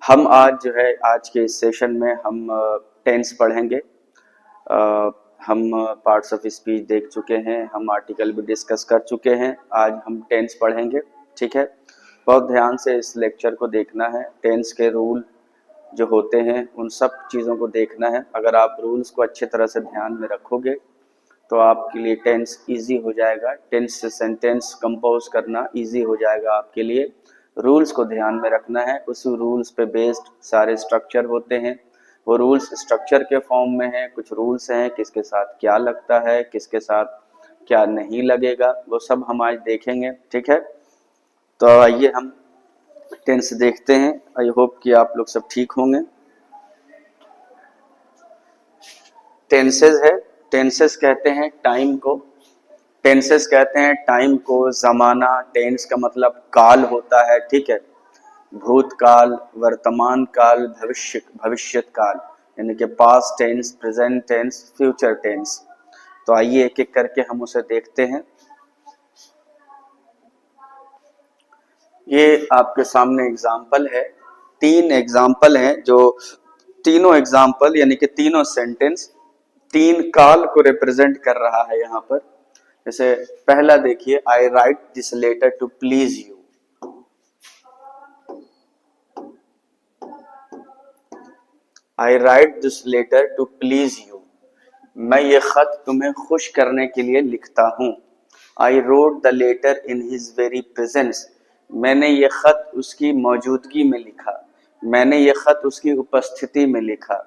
हम आज जो है आज के इस सेशन में हम टेंस पढ़ेंगे। हम पार्ट्स ऑफ स्पीच देख चुके हैं, हम आर्टिकल भी डिस्कस कर चुके हैं। आज हम टेंस पढ़ेंगे, ठीक है। बहुत ध्यान से इस लेक्चर को देखना है। टेंस के रूल जो होते हैं उन सब चीज़ों को देखना है। अगर आप रूल्स को अच्छे तरह से ध्यान में रखोगे तो आपके लिए टेंस इजी हो जाएगा। टेंस से सेंटेंस कंपोज करना इजी हो जाएगा आपके लिए। रूल्स को ध्यान में रखना है, उस रूल्स पे बेस्ड सारे स्ट्रक्चर होते हैं। वो रूल्स स्ट्रक्चर के फॉर्म में हैं। कुछ रूल्स हैं किसके साथ क्या लगता है, किसके साथ क्या नहीं लगेगा, वो सब हम आज देखेंगे, ठीक है। तो आइए हम टेंस देखते हैं। आई होप कि आप लोग सब ठीक होंगे। टेंसेस है, टेंसेस कहते हैं टाइम को। टेंसेस कहते हैं टाइम को, जमाना। टेंस का मतलब काल होता है, ठीक है। भूतकाल, वर्तमान काल, भविष्यत काल, यानी कि past tense, present tense, future tense. तो आइए एक एक करके हम उसे देखते हैं। ये आपके सामने एग्जाम्पल है, 3 एग्जाम्पल हैं, जो तीनों एग्जाम्पल यानी कि तीनों सेंटेंस 3 काल को रिप्रेजेंट कर रहा है यहाँ पर। जैसे पहला देखिए, I write this letter to please you. I write this letter to please you. मैं ये खत तुम्हें खुश करने के लिए लिखता हूँ। I wrote the letter in his very presence. मैंने ये खत उसकी मौजूदगी में लिखा, मैंने ये खत उसकी उपस्थिति में लिखा।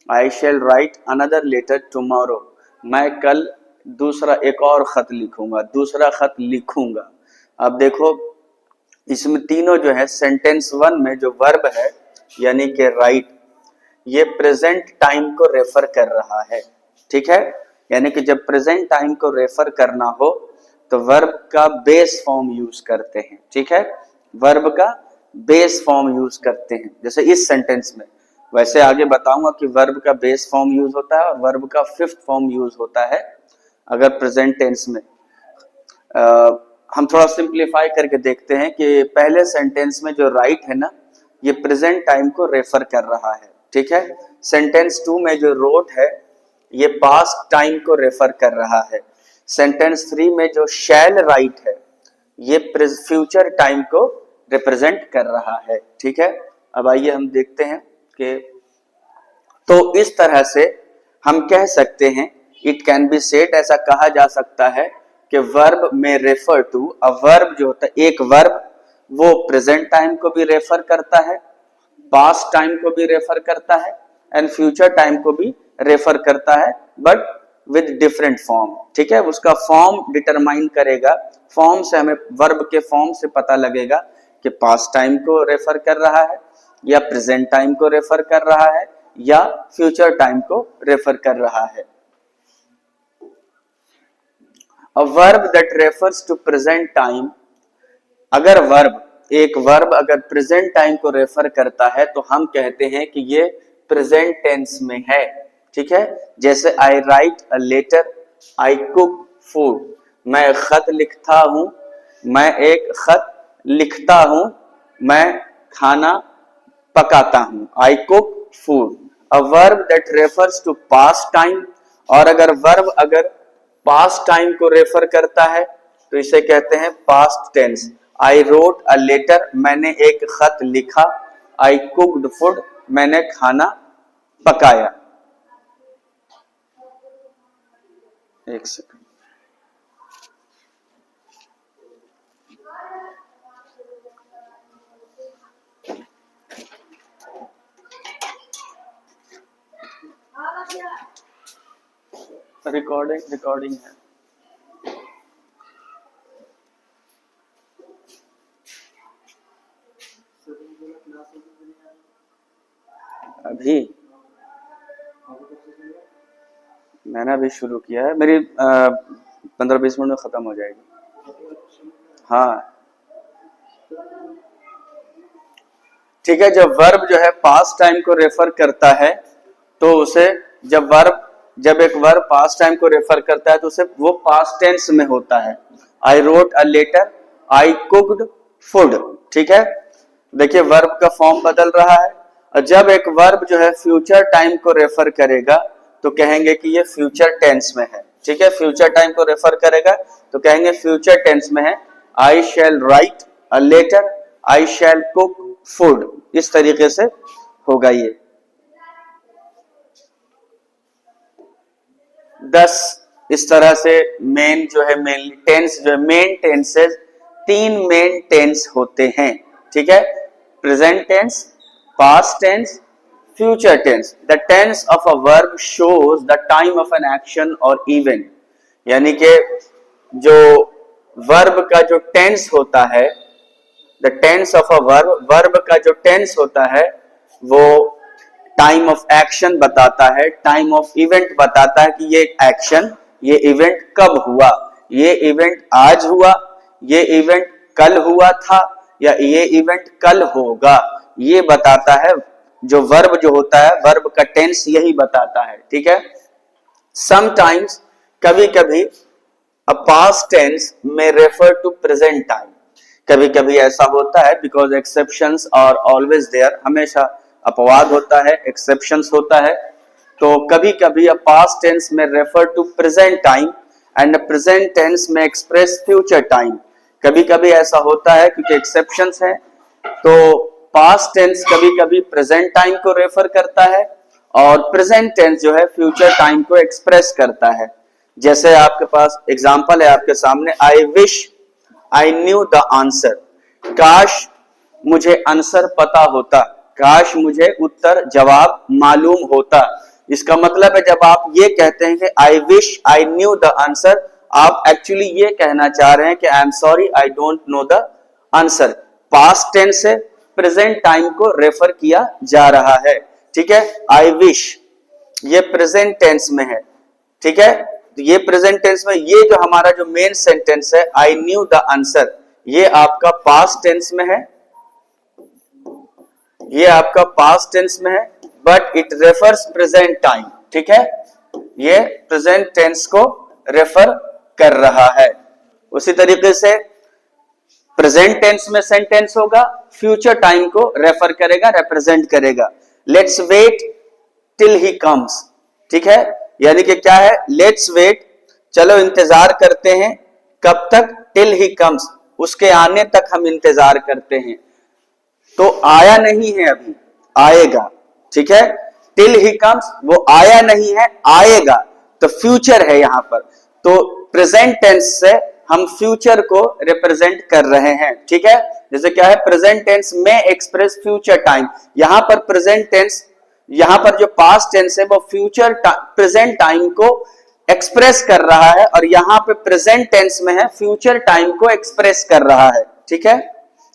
आई shall right another letter tomorrow. मैं कल दूसरा एक और खत लिखूंगा, दूसरा खत लिखूंगा। अब देखो, इसमें तीनों जो है, सेंटेंस 1 में जो वर्ब है यानी कि राइट, ये प्रेजेंट टाइम को रेफर कर रहा है, ठीक है। यानी कि जब प्रेजेंट टाइम को रेफर करना हो तो वर्ब का बेस फॉर्म यूज करते हैं, ठीक है। वर्ब का बेस फॉर्म यूज करते हैं, जैसे इस सेंटेंस में। वैसे आगे बताऊंगा कि वर्ब का बेस फॉर्म यूज होता है और वर्ब का फिफ्थ फॉर्म यूज होता है अगर प्रेजेंट टेंस में। हम थोड़ा सिंप्लीफाई करके देखते हैं कि पहले सेंटेंस में जो राइट है ना, ये प्रेजेंट टाइम को रेफर कर रहा है, ठीक है। सेंटेंस 2 में जो रोट है ये पास्ट टाइम को रेफर कर रहा है। सेंटेंस 3 में जो शैल राइट है ये फ्यूचर टाइम को रिप्रेजेंट कर रहा है, ठीक है। अब आइए हम देखते हैं कि तो इस तरह से हम कह सकते हैं, इट कैन बी सेड, ऐसा कहा जा सकता है कि वर्ब में रेफर टू, अ वर्ब जो होता है, एक वर्ब वो प्रेजेंट टाइम को भी रेफर करता है, पास्ट टाइम को भी रेफर करता है एंड फ्यूचर टाइम को भी रेफर करता है, बट विद डिफरेंट फॉर्म, ठीक है। उसका फॉर्म डिटरमाइन करेगा। फॉर्म से हमें, वर्ब के फॉर्म से पता लगेगा कि पास्ट टाइम को रेफर कर रहा है या प्रेजेंट टाइम को रेफर कर रहा है या फ्यूचर टाइम को रेफर कर रहा है। A verb that refers to present time, अगर वर्ब, एक वर्ब अगर प्रेजेंट टाइम को रेफर करता है तो हम कहते हैं कि ये प्रेजेंट टेंस में है, ठीक है। जैसे I write a letter, I cook food, मैं खत लिखता हूं, मैं एक खत लिखता हूं, मैं खाना पकाता हूं। I cook food. A verb that refers to past time, और अगर वर्ब अगर पास्ट टाइम को रेफर करता है तो इसे कहते हैं past tense. I wrote a letter, मैंने एक खत लिखा। आई कुक्ड फूड, मैंने खाना पकाया। एक सेकंड, रिकॉर्डिंग है। अभी मैंने अभी शुरू किया है, मेरी 15-20 मिनट में खत्म हो जाएगी। हाँ, ठीक है। जब वर्ब जो है पास्ट टाइम को रेफर करता है तो उसे, जब एक वर्ब पास्ट टाइम को रेफर करता है तो उसे वो पास्ट टेंस में होता है। I wrote a letter, I cooked food, ठीक है। देखिए वर्ब का फॉर्म बदल रहा है, और जब एक वर्ब जो है फ्यूचर टाइम को रेफर करेगा तो कहेंगे कि ये फ्यूचर टेंस में है। ठीक है, फ्यूचर टाइम को रेफर करेगा तो कहेंगे फ्यूचर टेंस में है। I shall write a letter, I shall cook food, इस तरीके से होगा ये। 10 इस तरह से मेन जो है मेन टेंस जो है मेन टेंसेस 3 मेन टेंस होते हैं। ठीक है, present tense, past tense, future tense. The tense of a verb shows the time of an action और इवेंट, यानी कि जो वर्ब का जो टेंस होता है, the tense of a verb, verb का जो टेंस होता है वो टाइम ऑफ एक्शन बताता है, टाइम ऑफ इवेंट बताता है कि ये एक्शन, ये इवेंट कब हुआ, ये इवेंट आज हुआ, ये इवेंट कल हुआ था, या ये इवेंट कल होगा, ये बताता है। जो वर्ब जो होता है, वर्ब का टेंस यही बताता है। ठीक है, समटाइम्स, कभी कभी अ पास्ट टेंस में रेफर टू प्रेजेंट टाइम, कभी कभी ऐसा होता है because exceptions are always there, हमेशा अपवाद होता है, एक्सेप्शंस होता है। तो कभी कभी अ पास्ट टेंस में refer to present time and present tense में एक्सप्रेस फ्यूचर टाइम, कभी कभी ऐसा होता है क्योंकि एक्सेप्शंस है। तो पास्ट टेंस कभी कभी प्रेजेंट टाइम को रेफर करता है और प्रेजेंट टेंस जो है फ्यूचर टाइम को एक्सप्रेस करता है। जैसे आपके पास एग्जांपल है आपके सामने, आई wish I knew the answer, काश मुझे आंसर पता होता, काश मुझे उत्तर जवाब मालूम होता। इसका मतलब है जब आप ये कहते हैं कि I wish I knew the answer, आप एक्चुअली ये कहना चाह रहे हैं कि I am sorry I don't know the answer. Past tense से प्रेजेंट टाइम को रेफर किया जा रहा है। ठीक है, आई विश ये प्रेजेंट टेंस में है। ठीक है, तो ये प्रेजेंट टेंस में, ये जो हमारा जो मेन सेंटेंस है आई न्यू द आंसर, ये आपका पास्ट टेंस में है, ये आपका पास्ट टेंस में है, but it refers present time. ठीक है, ये प्रेजेंट टेंस को रेफर कर रहा है। उसी तरीके से प्रेजेंट टेंस में सेंटेंस होगा, फ्यूचर टाइम को रेफर करेगा, रिप्रेजेंट करेगा। Let's wait till he comes. ठीक है, यानी कि क्या है, लेट्स वेट, चलो इंतजार करते हैं, कब तक, टिल ही कम्स, उसके आने तक हम इंतजार करते हैं। तो आया नहीं है अभी, आएगा। ठीक है, टिल ही कम्स, वो आया नहीं है, आएगा, तो फ्यूचर है यहां पर। तो प्रेजेंट टेंस से हम फ्यूचर को रिप्रेजेंट कर रहे हैं। ठीक है, जैसे क्या है, प्रेजेंट टेंस में एक्सप्रेस फ्यूचर टाइम, यहां पर प्रेजेंट टेंस, यहां पर जो पास्ट टेंस है वो फ्यूचर प्रेजेंट टाइम को एक्सप्रेस कर रहा है, और यहां पे प्रेजेंट टेंस में है फ्यूचर टाइम को एक्सप्रेस कर रहा है। ठीक है,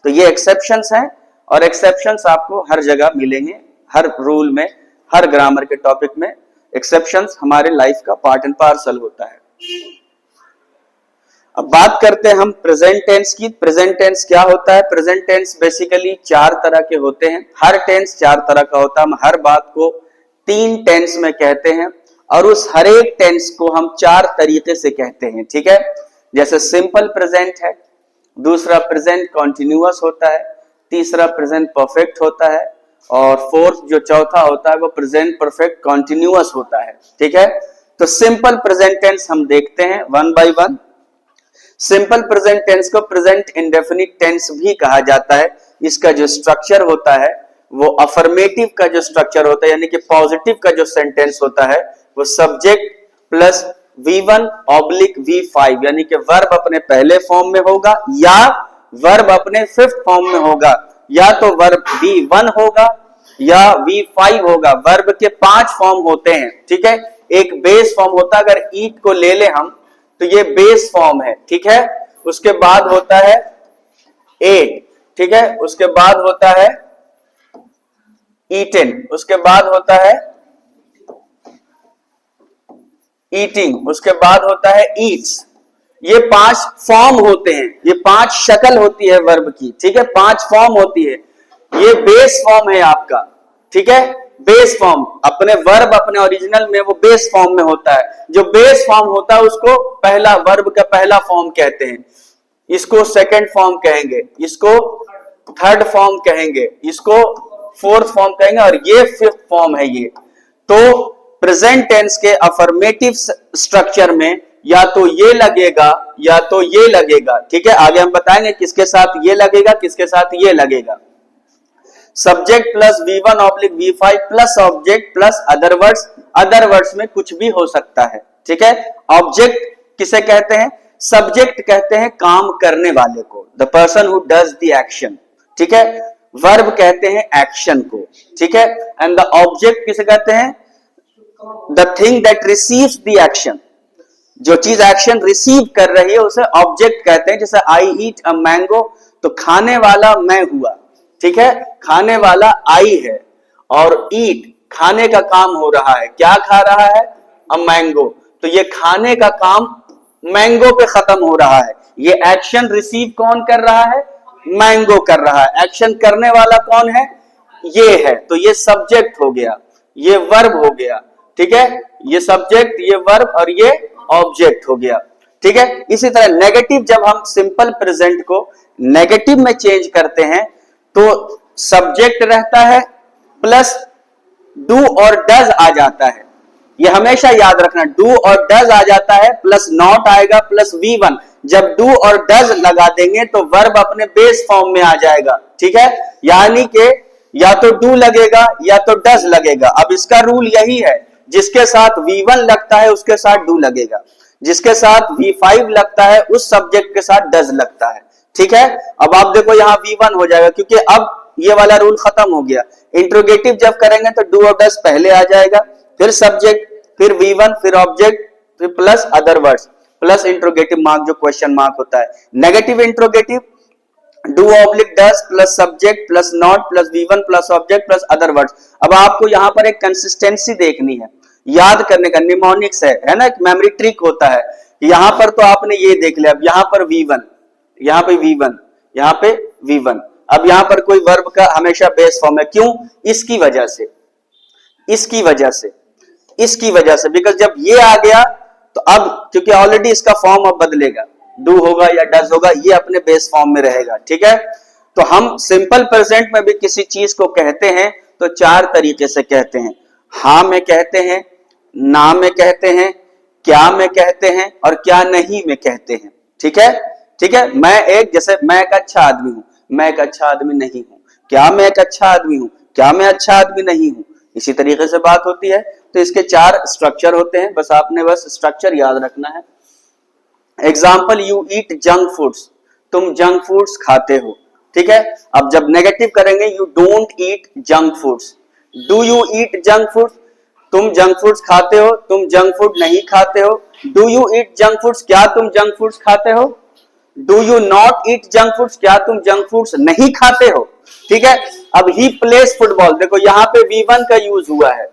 तो ये एक्सेप्शंस हैं, और एक्सेप्शंस आपको हर जगह मिलेंगे, हर रूल में, हर ग्रामर के टॉपिक में एक्सेप्शंस हमारे लाइफ का पार्ट एंड पार्सल होता है। अब बात करते हैं हम प्रेजेंट टेंस की। प्रेजेंट टेंस क्या होता है? प्रेजेंट टेंस बेसिकली 4 तरह के होते हैं, हर टेंस 4 तरह का होता है। हम हर बात को 3 टेंस में कहते हैं, और उस हर एक टेंस को हम 4 तरीके से कहते हैं। ठीक है, जैसे सिंपल प्रेजेंट है, दूसरा प्रेजेंट कॉन्टिन्यूअस होता है, तीसरा प्रेजेंट परफेक्ट होता है, और फोर्थ जो चौथा होता है वो प्रेजेंट परफेक्ट कॉन्टिन्यूअस होता है। ठीक है, तो सिंपल प्रेजेंट टेंस हम देखते हैं one by one. Simple present tense को प्रेजेंट इंडेफिनिट टेंस भी कहा जाता है। इसका जो स्ट्रक्चर होता है वो अफर्मेटिव का जो स्ट्रक्चर होता है, यानी कि पॉजिटिव का जो सेंटेंस होता है वो subject plus V1 oblique V5, यानी कि वर्ब अपने पहले फॉर्म में होगा या वर्ब अपने 5th फॉर्म में होगा, या तो वर्ब V1 होगा या V5 होगा। वर्ब के 5 फॉर्म होते हैं। ठीक है, एक बेस फॉर्म होता है, अगर ईट को ले ले हम तो ये बेस फॉर्म है। ठीक है, उसके बाद होता है एट, ठीक है, उसके बाद होता है ईटेन, उसके बाद होता है ईटिंग, उसके बाद होता है ईट्स। ये 5 फॉर्म होते हैं, ये 5 शक्ल होती है वर्ब की। ठीक है, 5 फॉर्म होती है, ये बेस फॉर्म है आपका। ठीक है, बेस फॉर्म अपने वर्ब अपने ओरिजिनल में वो बेस फॉर्म में होता है। जो बेस फॉर्म होता है उसको पहला वर्ब का पहला फॉर्म कहते हैं, इसको सेकंड फॉर्म कहेंगे, इसको थर्ड फॉर्म कहेंगे, इसको फोर्थ फॉर्म कहेंगे और ये फिफ्थ फॉर्म है ये। तो प्रेजेंट टेंस के अफर्मेटिव स्ट्रक्चर में या तो ये लगेगा या तो ये लगेगा, ठीक है। आगे हम बताएंगे किसके साथ ये लगेगा, किसके साथ ये लगेगा। Subject plus V1 oblique V5 plus object plus other words, other words में कुछ भी हो सकता है, ठीक है। ऑब्जेक्ट किसे कहते हैं? सब्जेक्ट कहते हैं काम करने वाले को, the person who does the action, ठीक है। वर्ब कहते हैं एक्शन को, ठीक है। एंड द ऑब्जेक्ट किसे कहते हैं? The thing that receives the action, जो चीज एक्शन रिसीव कर रही है उसे ऑब्जेक्ट कहते हैं। जैसे आई ईट अ मैंगो, तो खाने वाला मैं हुआ, ठीक है। खाने वाला आई है और ईट खाने का काम हो रहा है, क्या खा रहा है? अ मैंगो, तो ये खाने का काम मैंगो पे खत्म हो रहा है। ये एक्शन रिसीव कौन कर रहा है? मैंगो कर रहा है। एक्शन करने वाला कौन है? ये है, तो ये सब्जेक्ट हो गया, ये वर्ब हो गया, ठीक है। ये सब्जेक्ट, ये वर्ब और ये ऑब्जेक्ट हो गया, ठीक है। इसी तरह नेगेटिव, जब हम सिंपल प्रेजेंट को नेगेटिव में चेंज करते हैं तो सब्जेक्ट रहता है प्लस डू और डज आ जाता है। ये हमेशा याद रखना, डू और डज आ जाता है प्लस नॉट आएगा प्लस V1। जब डू और डज लगा देंगे तो वर्ब अपने बेस फॉर्म में आ जाएगा, ठीक है। यानी कि या तो डू लगेगा या तो डज लगेगा। अब इसका रूल यही है, जिसके साथ V1 लगता है उसके साथ डू लगेगा, जिसके साथ V5 लगता है उस सब्जेक्ट के साथ डज लगता है, ठीक है। अब आप देखो यहां V1 हो जाएगा क्योंकि अब ये वाला रूल खत्म हो गया। इंट्रोगेटिव जब करेंगे तो डू और डज पहले आ जाएगा, फिर सब्जेक्ट, फिर V1, फिर ऑब्जेक्ट, फिर plus other words, plus interrogative mark जो क्वेश्चन मार्क होता है। Negative interrogative do oblique does plus subject plus not plus V1 plus object plus other words. अब आपको यहां पर एक कंसिस्टेंसी देखनी है, याद करने का निमोनिक्स है ना, एक मेमोरी ट्रिक होता है। यहां पर तो आपने ये देख लिया, अब यहां पर V1, यहां पे V1, यहां पे V1। अब यहां पर कोई वर्ब का हमेशा बेस फॉर्म है, क्यों? इसकी वजह से, इसकी वजह से, इसकी वजह से, बिकॉज जब ये आ गया तो अब क्योंकि ऑलरेडी इसका फॉर्म अब बदलेगा, डू होगा या डज होगा, ये अपने बेस फॉर्म में रहेगा, ठीक है। तो हम सिंपल प्रेजेंट में भी किसी चीज को कहते हैं तो चार तरीके से कहते हैं। हां में कहते हैं, ना में कहते हैं, क्या में कहते हैं और क्या नहीं में कहते हैं, ठीक है। ठीक है, मैं एक, जैसे मैं एक अच्छा आदमी हूं, मैं एक अच्छा आदमी नहीं हूं। क्या मैं एक अच्छा आदमी हूं? क्या मैं अच्छा आदमी नहीं हूं? इसी तरीके से बात होती है। तो इसके चार स्ट्रक्चर होते हैं, बस आपने बस स्ट्रक्चर याद रखना है। Example, you eat junk foods, तुम जंक फूड्स खाते हो, ठीक है। अब जब नेगेटिव करेंगे, you don't eat junk foods. Do you eat junk foods, तुम जंक फूड्स खाते हो, तुम जंक फूड नहीं खाते हो। Do you eat junk foods, क्या तुम जंक फूड्स खाते हो। Do you not eat junk foods, क्या तुम जंक फूड्स नहीं खाते हो, ठीक है। अब ही प्लेस फुटबॉल, देखो यहां पे V1 का यूज हुआ है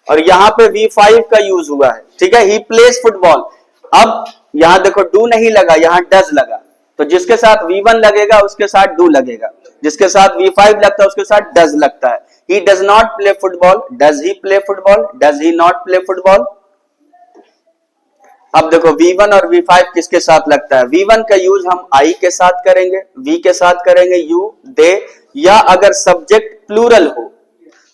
और यहां पे V5 का यूज हुआ है, ठीक है। ही प्लेस फुटबॉल। अब यहां देखो डू नहीं लगा, यहां डज लगा, तो जिसके साथ V1 लगेगा उसके साथ डू लगेगा, जिसके साथ V5 लगता है उसके साथ डज लगता है। He does not play football, does he play football, does he not play football. अब देखो V1 और V5 किसके साथ लगता है। V1 का यूज हम I के साथ करेंगे, V के साथ करेंगे, यू, दे, या अगर सब्जेक्ट प्लूरल हो,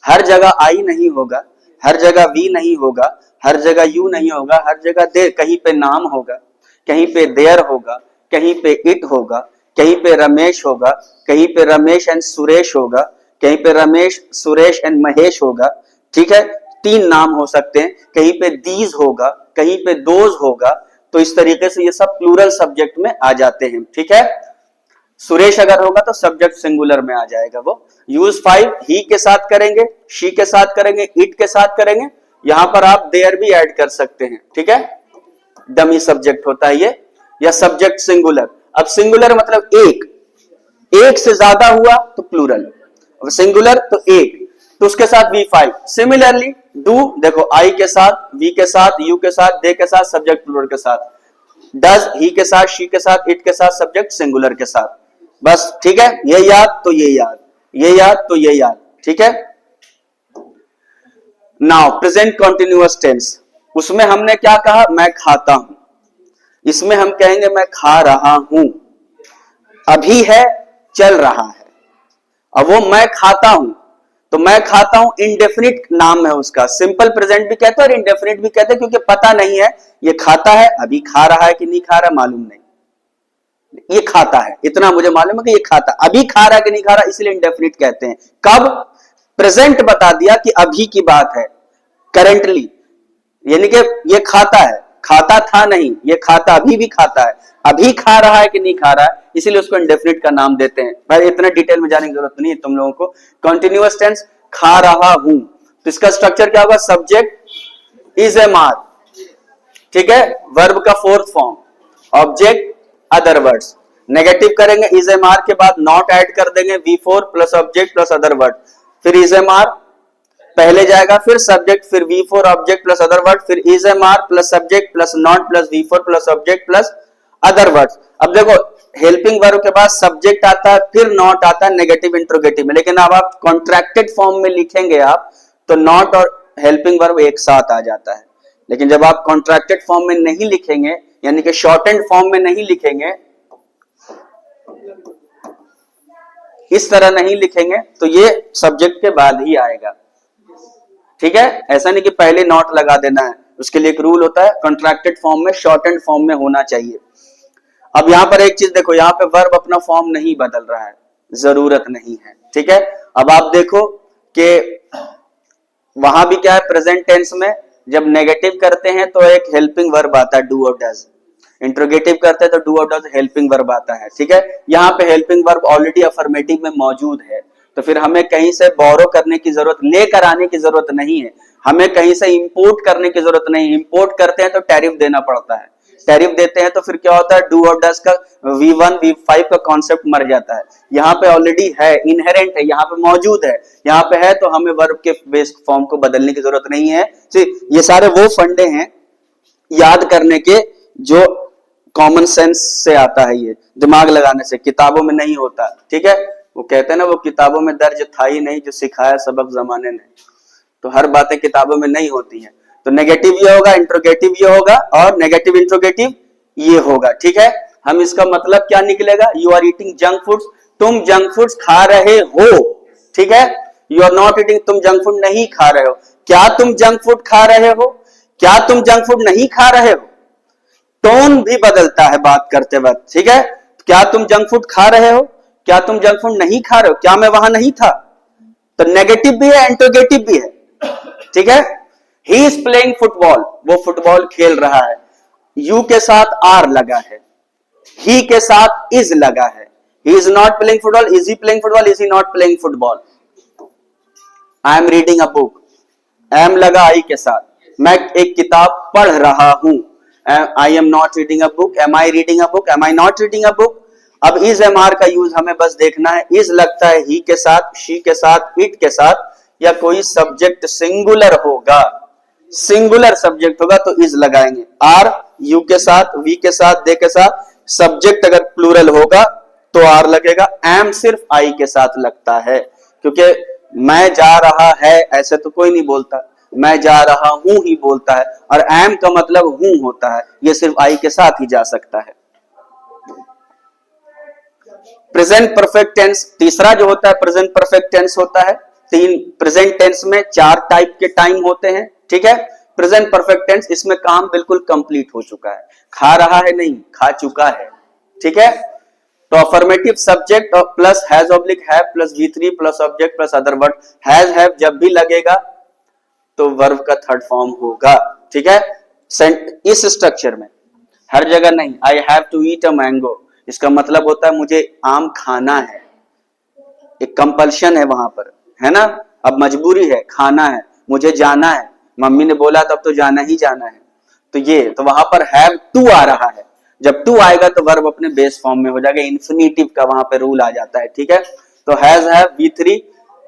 हर जगह I नहीं होगा, हर जगह V नहीं होगा, हर जगह यू नहीं होगा, हर जगह दे, कहीं पे नाम होगा, कहीं पे देयर होगा, कहीं पे इट होगा, कहीं पे रमेश होगा, कहीं पे रमेश एंड सुरेश होगा, कहीं पे रमेश, सुरेश एंड महेश होगा, ठीक है। तीन नाम हो सकते हैं, कहीं पे दीज होगा, कहीं पे दोज होगा। तो इस तरीके से ये सब प्लूरल सब्जेक्ट में आ जाते हैं, ठीक है। सुरेश अगर होगा तो सब्जेक्ट सिंगुलर में आ जाएगा वो। यूज 5 ही के साथ करेंगे, शी के साथ करेंगे, इट के साथ करेंगे, यहां पर आप देयर भी ऐड कर सकते हैं, ठीक है। डमी सब्जेक्ट होता है ये, या सब्जेक्ट सिंगुलर। अब सिंगुलर मतलब एक, एक से ज्यादा हुआ तो प्लूरल, सिंगुलर तो एक, तो उसके साथ V5। सिमिलरली डू, देखो I के साथ, V के साथ, यू के साथ, दे के साथ, सब्जेक्ट प्लूरल के साथ। डज ही के साथ, शी के साथ, इट के साथ, सब्जेक्ट सिंगुलर के साथ। बस ठीक है, ये याद तो ये याद, ये याद तो ये याद, ठीक है। नाउ प्रेजेंट कॉन्टिन्यूअस टेंस, उसमें हमने क्या कहा, मैं खाता हूं। इसमें हम कहेंगे मैं खा रहा हूं। अभी है, चल रहा है, अब वो मैं खाता हूं, तो मैं खाता हूं इंडेफिनिट नाम है उसका, सिंपल प्रेजेंट भी कहते हैं और इंडेफिनिट भी कहते हैं, क्योंकि पता नहीं है ये खाता है, अभी खा रहा है कि नहीं खा रहा मालूम नहीं, ये खाता है इतना मुझे मालूम है कि ये खाता, अभी खा रहा है कि नहीं खा रहा, इसलिए इंडेफिनिट कहते हैं। कब? प्रेजेंट बता दिया कि अभी की बात है, करेंटली, यानी कि ये खाता है, खाता था नहीं, ये खाता, अभी भी खाता है, अभी खा रहा है कि नहीं खा रहा है, इसीलिए उसको इंडेफिनिट का नाम देते हैं। भाई इतना डिटेल में जाने की जरूरत नहीं है तुम लोगों को। कंटिन्यूअस टेंस, खा रहा हूं, तो इसका स्ट्रक्चर क्या होगा? सब्जेक्ट इज एम आर, ठीक है, वर्ब का fourth form, object other words, negative करेंगे इज एम आर के बाद नॉट ऐड कर देंगे, V4 plus object plus other word, फिर इज एम आर पहले जाएगा, फिर सब्जेक्ट, फिर V4 object plus other word, फिर is am are plus subject plus not plus V4 plus object plus other words. अब देखो हेल्पिंग वर्ब के बाद सब्जेक्ट आता है, फिर नॉट आता है नेगेटिव इंट्रोगेटिव में, लेकिन अब आप कॉन्ट्रैक्टेड फॉर्म में लिखेंगे आप तो नॉट और हेल्पिंग वर्ब एक साथ आ जाता है, लेकिन जब आप कॉन्ट्रैक्टेड फॉर्म में नहीं लिखेंगे, यानी कि शॉर्ट एंड फॉर्म में नहीं लिखेंगे, इस तरह नहीं लिखेंगे, तो ये सब्जेक्ट के बाद ही आएगा, ठीक है। ऐसा नहीं कि पहले नॉट लगा देना है, उसके लिए एक रूल होता है, कॉन्ट्रैक्टेड फॉर्म में शॉर्ट एंड फॉर्म में होना चाहिए। अब यहां पर एक चीज देखो, यहां पे वर्ब अपना फॉर्म नहीं बदल रहा है, जरूरत नहीं है, ठीक है। अब आप देखो कि वहां भी क्या है, प्रेजेंट टेंस में जब नेगेटिव करते हैं तो एक हेल्पिंग वर्ब आता है, डू और डज, इंट्रोगेटिव करते हैं तो डू और डज हेल्पिंग वर्ब आता है, ठीक है। यहाँ पे हेल्पिंग वर्ब ऑलरेडी अफर्मेटिव में मौजूद है, तो फिर हमें कहीं से बोरो करने की जरूरत, लेकर आने की जरूरत नहीं है, हमें कहीं से इंपोर्ट करने की जरूरत नहीं। इंपोर्ट करते हैं तो टैरिफ देना पड़ता है, टैरिफ देते हैं तो फिर क्या होता है, डू और डज का V1 V5 का कॉन्सेप्ट मर जाता है। यहाँ पे ऑलरेडी है, इनहेरेंट है, यहाँ पे मौजूद है, यहाँ पे है, तो हमें वर्ब के बेस फॉर्म को बदलने की जरूरत नहीं है। ये सारे वो फंडे हैं याद करने के जो कॉमन सेंस से आता है, ये दिमाग लगाने से, किताबों में नहीं होता, ठीक है। वो कहते हैं ना, वो किताबों में दर्ज था ही नहीं जो सिखाया सबक जमाने ने, तो हर बातें किताबों में नहीं होती हैं। तो नेगेटिव ये होगा, इंट्रोगेटिव ये होगा, और नेगेटिव इंट्रोगेटिव ये होगा, ठीक है। हम इसका मतलब क्या निकलेगा, you are eating junk foods, तुम जंक फूड्स खा रहे हो, ठीक है। यू आर नॉट ईटिंग, तुम जंक फूड नहीं खा रहे हो। क्या तुम जंक फूड खा रहे हो? क्या तुम जंक फूड नहीं खा रहे हो? टोन भी बदलता है बात करते वक्त, ठीक है। क्या तुम जंक फूड खा रहे हो? क्या तुम जंक फूड नहीं खा रहे हो? क्या मैं वहां नहीं था? तो नेगेटिव भी है, इंट्रोगेटिव भी है, ठीक है। ही इज प्लेइंग फुटबॉल, वो फुटबॉल खेल रहा है, यू के साथ आर लगा है, ही के साथ इज लगा है। He is not playing football, is he playing football, is he not playing football. I am reading a book, am लगा आई के साथ, मैं एक किताब पढ़ रहा हूं, I am not reading a book, am I reading a book, am I not reading a book. अब इज एम आर का यूज हमें बस देखना है, इज लगता है ही के साथ, शी के साथ, इट के साथ, या कोई सब्जेक्ट सिंगुलर होगा, सिंगुलर सब्जेक्ट होगा तो इज लगाएंगे। आर यू के साथ, वी के साथ, दे के साथ, सब्जेक्ट अगर प्लूरल होगा तो आर लगेगा। एम सिर्फ आई के साथ लगता है, क्योंकि मैं जा रहा है ऐसे तो कोई नहीं बोलता, मैं जा रहा हूं ही बोलता है, और एम का मतलब हूं होता है, ये सिर्फ आई के साथ ही जा सकता है। प्रेजेंट परफेक्ट टेंस तीसरा जो होता है, प्रेजेंट परफेक्ट टेंस होता है। तीन प्रेजेंट टेंस में 4 टाइप के टाइम होते हैं, ठीक है। प्रेजेंट परफेक्ट टेंस, इसमें काम बिल्कुल कंप्लीट हो चुका है, खा रहा है नहीं, खा चुका है, ठीक है। तो अफर्मेटिव सब्जेक्ट और plus has oblique have plus V3 plus object plus other word, has have जब भी लगेगा तो वर्ब का थर्ड फॉर्म होगा, ठीक है। इस स्ट्रक्चर में हर जगह नहीं, I have to eat a mango, इसका मतलब होता है मुझे आम खाना है, एक कंपल्शन है वहां पर, है ना। अब मजबूरी है, खाना है, मुझे जाना है, मम्मी ने बोला तब तो जाना ही जाना है, तो ये तो वहां पर हैव टू आ रहा है, जब टू आएगा तो वर्ब अपने बेस फॉर्म में हो जाएगा, इन्फिनिटिव का वहां पे रूल आ जाता है, ठीक है। तो हैज हैव V3,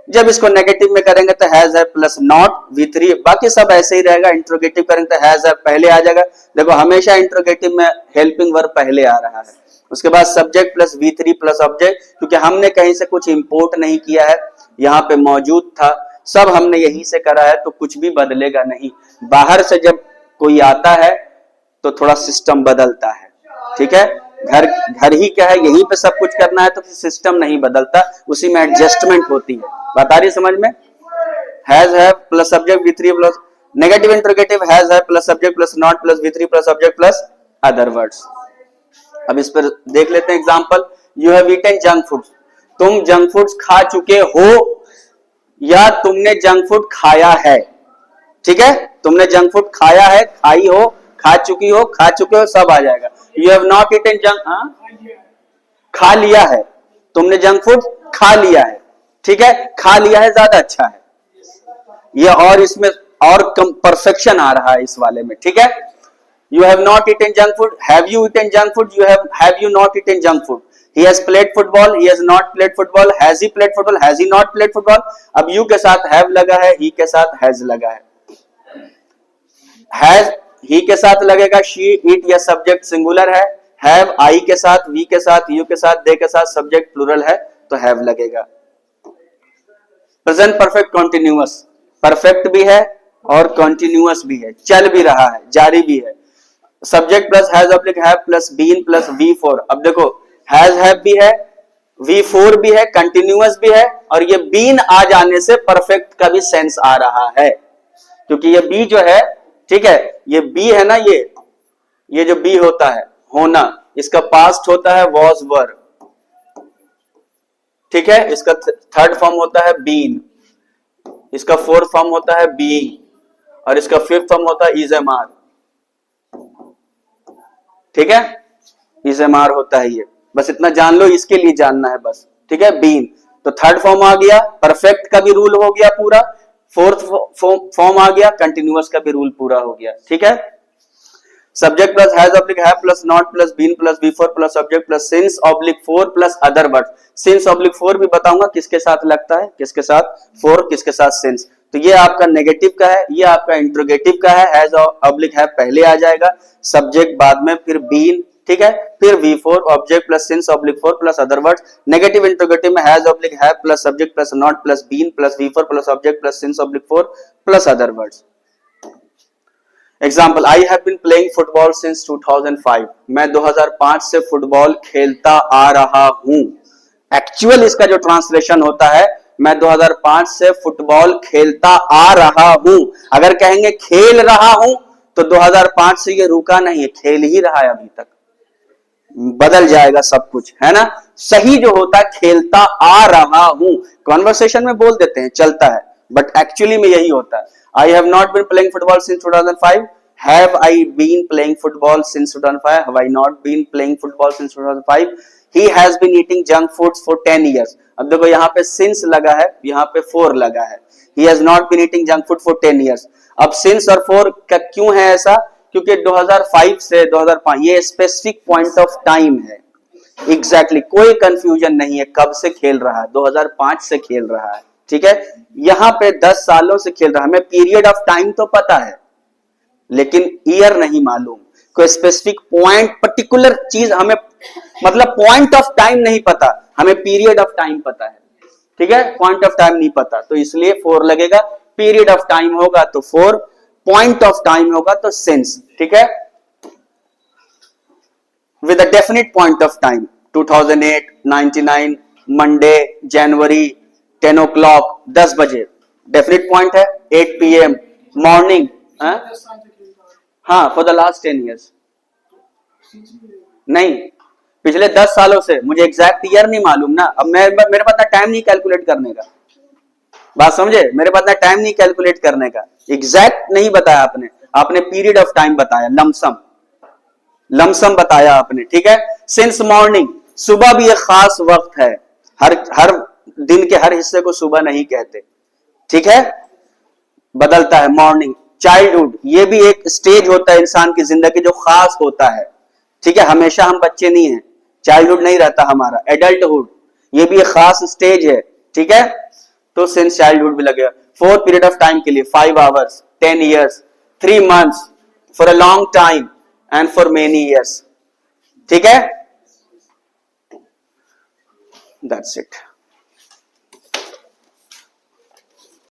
जब इसको नेगेटिव में करेंगे तो has have plus not V3, बाकी सब ऐसे ही रहेगा। इंट्रोगेटिव करेंगे तो हैज हैव पहले आ जाएगा, देखो हमेशा इंट्रोगेटिव में हेल्पिंग वर्ब पहले आ रहा है, उसके बाद subject plus V3 plus object, क्योंकि हमने कहीं से कुछ इंपोर्ट नहीं किया है, यहाँ पे मौजूद था, सब हमने यहीं से करा है, तो कुछ भी बदलेगा नहीं। बाहर से जब कोई आता है तो थोड़ा सिस्टम बदलता है, ठीक है। घर घर ही क्या है, यहीं पे सब कुछ करना है, तो सिस्टम नहीं बदलता, उसी में एडजस्टमेंट होती है। बता रही समझ में? हैज है plus subject V3 plus negative interrogative has है plus subject plus not plus V3 plus subject plus other words. अब इस पर देख लेते हैं example. You have eaten junk food, तुम जंक फूड्स खा चुके हो या तुमने जंक फूड खाया है। ठीक है, तुमने जंक फूड खाया है, खाई हो, खा चुकी हो, खा चुके हो, सब आ जाएगा। You have not eaten junk, खा लिया है, तुमने जंक फूड खा लिया है। ठीक है, खा लिया है ज्यादा अच्छा है ये, और इसमें और कम परफेक्शन आ रहा है इस वाले में। ठीक है, you have not eaten junk food, have you eaten junk food, have you not eaten junk food, he has played football, he has not played football, has he played football, has he not played football। अब you के साथ have लगा है, he के साथ has लगा है। has he के साथ लगेगा she it, या सब्जेक्ट सिंगुलर है। have I के साथ, we के साथ, you के साथ, they के साथ सब्जेक्ट प्लूरल है, तो have लगेगा। प्रेजेंट परफेक्ट कॉन्टिन्यूअस, परफेक्ट भी है और कॉन्टिन्यूअस भी है, चल भी रहा है, जारी भी है। Subject plus has oblique have plus been plus V4। अब देखो हैज हैव भी है, V4 भी है, कंटिन्यूअस भी है, और ये बीन आ जाने से परफेक्ट का भी सेंस आ रहा है, क्योंकि ये बी जो है, ठीक है, ये बी है ना, ये जो बी होता है होना, इसका पास्ट होता है वॉज वर। ठीक है, इसका थर्ड फॉर्म होता है बीन, इसका फोर्थ फॉर्म होता है बीइंग, और इसका फिफ्थ फॉर्म होता है इज एम आर। ठीक है, इज एम आर होता है ये, बस इतना जान लो, इसके लिए जानना है बस। ठीक है, बीन तो थर्ड फॉर्म आ गया, परफेक्ट का भी रूल हो गया पूरा, फोर्थ फॉर्म आ गया, कंटिन्यूअस का भी रूल पूरा हो गया। ठीक है, subject plus has oblique have plus not plus been plus V4 plus subject plus since oblique 4 plus other word. Since oblique 4 भी बताऊंगा किसके साथ लगता है, किसके साथ 4, किसके साथ सिंस। तो ये आपका नेगेटिव का है, ये आपका इंट्रोगेटिव का है। हैज ऑब्लिक हैव पहले आ जाएगा, सब्जेक्ट बाद में, फिर बीन, ठीक है, फिर V4 object plus since oblique 4 plus other words. Negative interrogative में has oblique have plus subject plus not plus been plus V4 plus object plus since oblique 4 plus other words. Example, I have been playing football since 2005। मैं 2005 से football खेलता आ रहा हूं। Actual इसका जो translation होता है, मैं 2005 से फुटबॉल खेलता आ रहा हूं। अगर कहेंगे खेल रहा हूं तो 2005 से ये रुका नहीं है, खेल ही रहा है अभी तक, बदल जाएगा सब कुछ, है ना। सही जो होता है खेलता आ रहा हूं, कॉन्वर्सेशन में बोल देते हैं चलता है, बट एक्चुअली में यही होता है। I have not been playing football since 2005. Have I been playing football since 2005? Have I not been playing football since 2005? He has been eating junk foods for 10 years. अब देखो यहाँ पे since लगा है, यहाँ पे for लगा है। He has not been eating junk food for 10 years. अब since और for का क्यों है ऐसा? क्योंकि 2005 से 2005 ये स्पेसिफिक पॉइंट ऑफ टाइम है। एग्जैक्टली कोई कंफ्यूजन नहीं है, कब से खेल रहा है, 2005 से खेल रहा है। ठीक है, यहां पे 10 सालों से खेल रहा है। हमें पीरियड ऑफ टाइम तो पता है, लेकिन ईयर नहीं मालूम, कोई स्पेसिफिक पॉइंट, पर्टिकुलर चीज हमें, मतलब पॉइंट ऑफ टाइम नहीं पता, हमें पीरियड ऑफ टाइम पता है। ठीक है, पॉइंट ऑफ टाइम नहीं पता, तो इसलिए 4 लगेगा। पीरियड ऑफ टाइम होगा तो 4, पॉइंट ऑफ टाइम होगा तो सिंस। ठीक है, with a definite point of time, 2008, 99, Monday, January, 10 o'clock, 10 बजे, डेफिनेट पॉइंट है। 8 PM मॉर्निंग, हाँ, फॉर द लास्ट 10 years, नहीं, पिछले 10 सालों से। मुझे एग्जैक्ट ईयर नहीं मालूम ना, अब मेरे पास टाइम नहीं कैलकुलेट करने का, बात समझे, मेरे पास टाइम नहीं कैलकुलेट करने का। एग्जैक्ट नहीं बताया आपने, आपने पीरियड ऑफ टाइम बताया, लमसम बताया आपने। ठीक है, सिंस मॉर्निंग, सुबह भी एक खास वक्त है, हर दिन के हर हिस्से को सुबह नहीं कहते। ठीक है, बदलता है। मॉर्निंग, चाइल्डहुड, ये भी एक स्टेज होता है इंसान की जिंदगी जो खास होता है। ठीक है, हमेशा हम बच्चे नहीं हैं, चाइल्डहुड नहीं रहता हमारा। एडल्टहुड, ये भी एक खास स्टेज है। ठीक है, तो सिंस चाइल्डहुड भी लगेगा। 4 पीरियड ऑफ टाइम के लिए, 5 hours, 10 years, 3 months, for a long time and for many years. ठीक है, दैट्स इट।